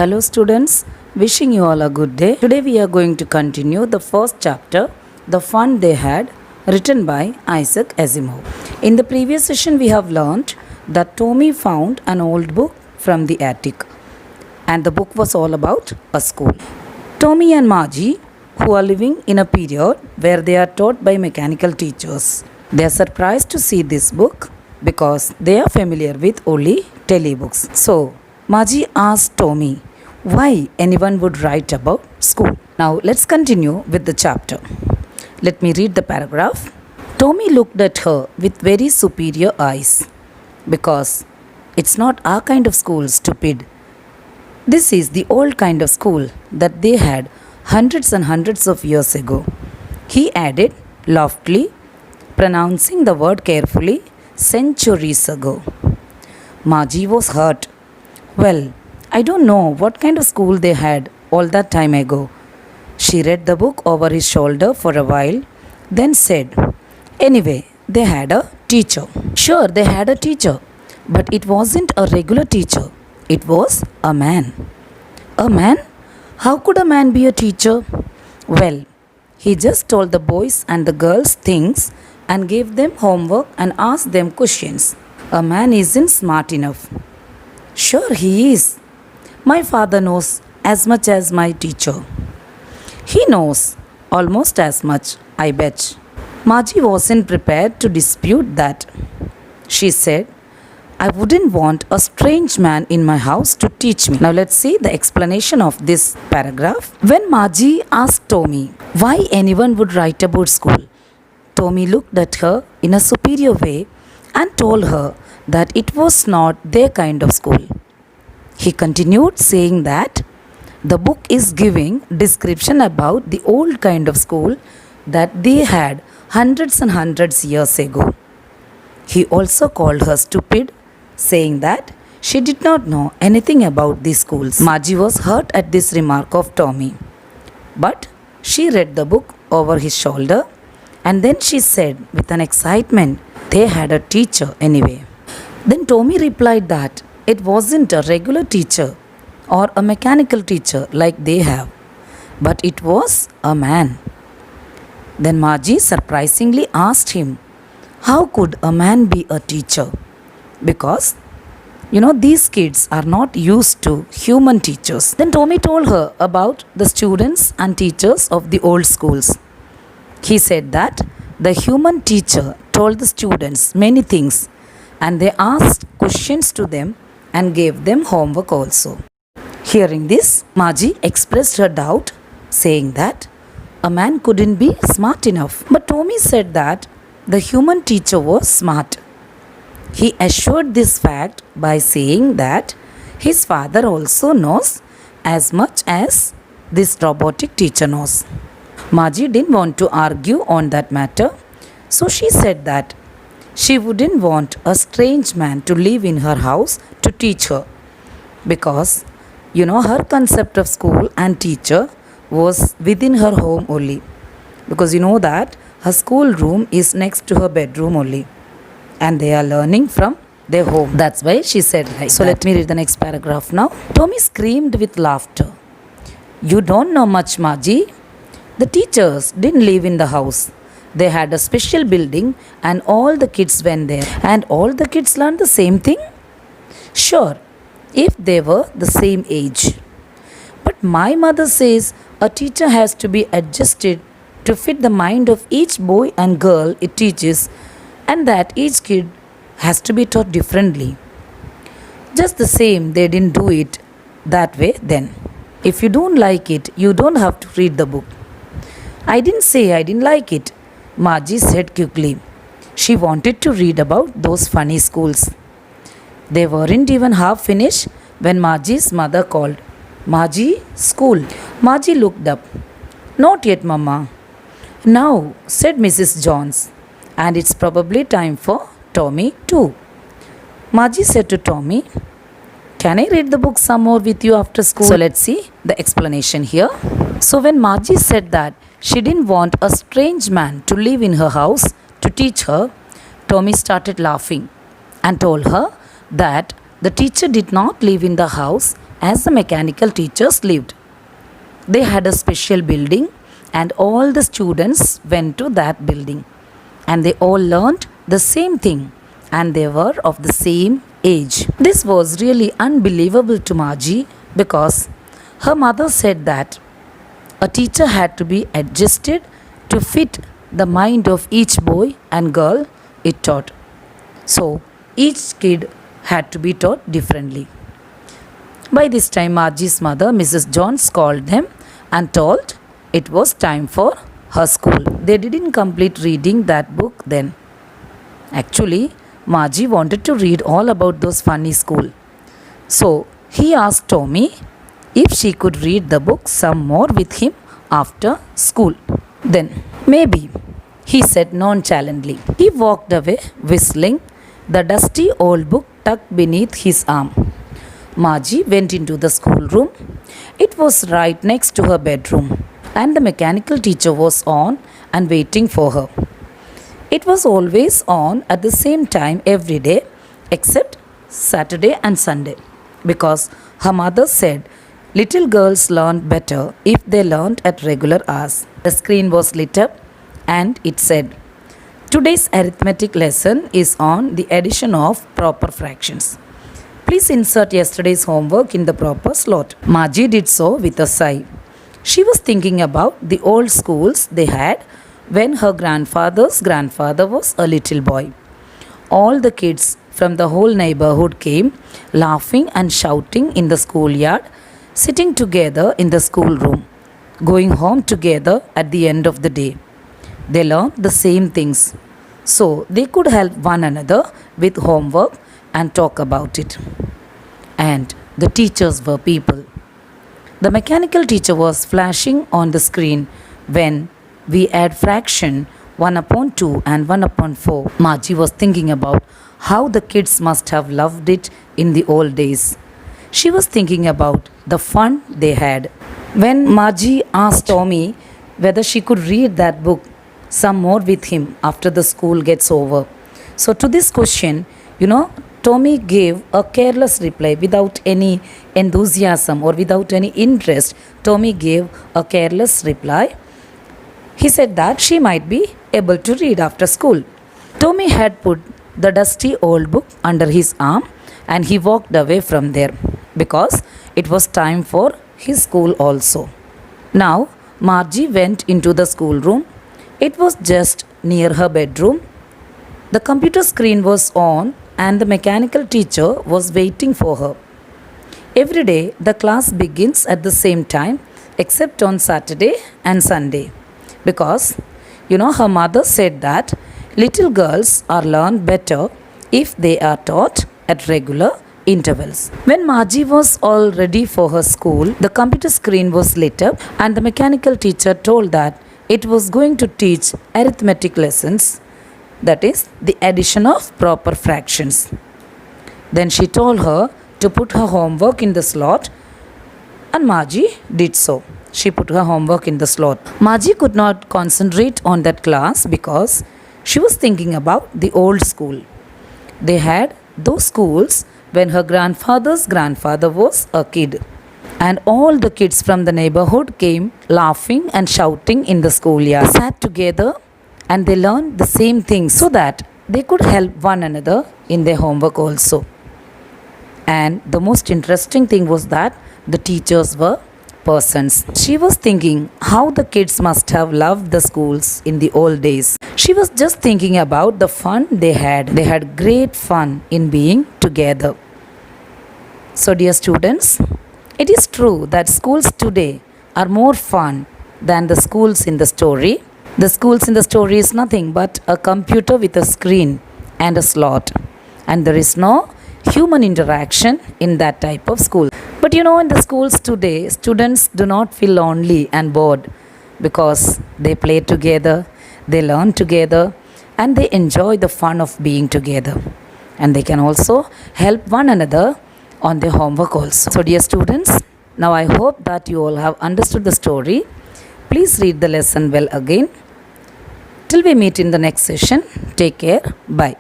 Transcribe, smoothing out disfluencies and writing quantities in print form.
Hello students, wishing you all a good day. Today we are going to continue the first chapter, The Fun They Had, written by Isaac Asimov. In the previous session we have learned that Tommy found an old book from the attic and the book was all about a school. Tommy and Margie, who are living in a period where they are taught by mechanical teachers, they are surprised to see this book because they are familiar with only telebooks. So Margie asked Tommy why anyone would write about school. Now let's continue with the chapter. Let me read the paragraph. Tommy looked at her with very superior eyes. Because it's not our kind of school, stupid. This is the old kind of school that they had hundreds and hundreds of years ago. He added loftily, pronouncing the word carefully, centuries ago. Margie was hurt. Well, I don't know what kind of school they had all that time ago. She read the book over his shoulder for a while, then said, Anyway, they had a teacher. Sure, they had a teacher, but it wasn't a regular teacher. It was a man. A man? How could a man be a teacher? Well, he just told the boys and the girls things and gave them homework and asked them questions. A man isn't smart enough. Sure, he is. My father knows as much as my teacher. He knows almost as much, I bet. Margie wasn't prepared to dispute that. She said, I wouldn't want a strange man in my house to teach me. Now let's see the explanation of this paragraph. When Margie asked Tommy why anyone would write about school, Tommy looked at her in a superior way and told her that it was not their kind of school. He continued saying that the book is giving description about the old kind of school that they had hundreds and hundreds years ago. He also called her stupid, saying that she did not know anything about these schools. Margie was hurt at this remark of Tommy, but she read the book over his shoulder and then she said with an excitement, they had a teacher anyway. Then Tommy replied that it wasn't a regular teacher or a mechanical teacher like they have, but it was a man. Then Margie surprisingly asked him, how could a man be a teacher? Because, these kids are not used to human teachers. Then Tommy told her about the students and teachers of the old schools. He said that the human teacher told the students many things and they asked questions to them and gave them homework also. Hearing this, Margie expressed her doubt, saying that a man couldn't be smart enough. But Tommy said that the human teacher was smart. He assured this fact by saying that his father also knows as much as this robotic teacher knows. Margie didn't want to argue on that matter, so she said that she wouldn't want a strange man to live in her house to teach her because, her concept of school and teacher was within her home only. Because that her school room is next to her bedroom only and they are learning from their home. That's why she said like so that. Let me read the next paragraph now. Tommy screamed with laughter. You don't know much, Margie. The teachers didn't live in the house. They had a special building and all the kids went there. And all the kids learned the same thing? Sure, if they were the same age. But my mother says a teacher has to be adjusted to fit the mind of each boy and girl it teaches and that each kid has to be taught differently. Just the same, they didn't do it that way then. If you don't like it, you don't have to read the book. I didn't say I didn't like it, Margie said quickly. She wanted to read about those funny schools. They weren't even half finished when Margie's mother called. Margie, school. Margie looked up. Not yet, Mama. Now, said Mrs. Jones, and it's probably time for Tommy too. Margie said to Tommy, can I read the book some more with you after school? So let's see the explanation here. So when Margie said that she didn't want a strange man to live in her house to teach her, Tommy started laughing and told her that the teacher did not live in the house as the mechanical teachers lived. They had a special building, and all the students went to that building. And they all learned the same thing, and they were of the same age. This was really unbelievable to Margie because her mother said that a teacher had to be adjusted to fit the mind of each boy and girl it taught. So each kid had to be taught differently. By this time, Margie's mother, Mrs. Jones, called them and told it was time for her school. They didn't complete reading that book then. Actually, Margie wanted to read all about those funny school. So he asked Tommy if she could read the book some more with him after school. Then, maybe, he said nonchalantly. He walked away whistling, the dusty old book tucked beneath his arm. Margie went into the schoolroom. It was right next to her bedroom, and the mechanical teacher was on and waiting for her. It was always on at the same time every day except Saturday and Sunday, because her mother said little girls learned better if they learned at regular hours. The screen was lit up and it said, "Today's arithmetic lesson is on the addition of proper fractions. Please insert yesterday's homework in the proper slot." Margie did so with a sigh. She was thinking about the old schools they had when her grandfather's grandfather was a little boy. All the kids from the whole neighborhood came, laughing and shouting in the schoolyard, sitting together in the schoolroom, going home together at the end of the day. They learned the same things, so they could help one another with homework and talk about it. And the teachers were people. The mechanical teacher was flashing on the screen when we add fraction 1 upon 2 and 1 upon 4. Margie was thinking about how the kids must have loved it in the old days. She was thinking about the fun they had. When Margie asked Tommy whether she could read that book some more with him after the school gets over. So to this question, Tommy gave a careless reply without any enthusiasm or without any interest. Tommy gave a careless reply. He said that she might be able to read after school. Tommy had put the dusty old book under his arm and he walked away from there because it was time for his school also. Now, Margie went into the schoolroom. It was just near her bedroom. The computer screen was on and the mechanical teacher was waiting for her. Every day, the class begins at the same time except on Saturday and Sunday. Because, her mother said that little girls are learned better if they are taught at regular intervals. When Margie was all ready for her school, the computer screen was lit up and the mechanical teacher told that it was going to teach arithmetic lessons, that is, the addition of proper fractions. Then she told her to put her homework in the slot, and Margie did so. She put her homework in the slot. Margie could not concentrate on that class because she was thinking about the old school. They had those schools when her grandfather's grandfather was a kid. And all the kids from the neighborhood came laughing and shouting in the schoolyard. They sat together and they learned the same things so that they could help one another in their homework also. And the most interesting thing was that the teachers were persons. She was thinking how the kids must have loved the schools in the old days. She was just thinking about the fun they had. They had great fun in being together. So dear students, it is true that schools today are more fun than the schools in the story. The schools in the story is nothing but a computer with a screen and a slot. And there is no human interaction in that type of school. But in the schools today, students do not feel lonely and bored because they play together, they learn together, and they enjoy the fun of being together. And they can also help one another on their homework also. So dear students, now I hope that you all have understood the story. Please read the lesson well again. Till we meet in the next session, take care. Bye.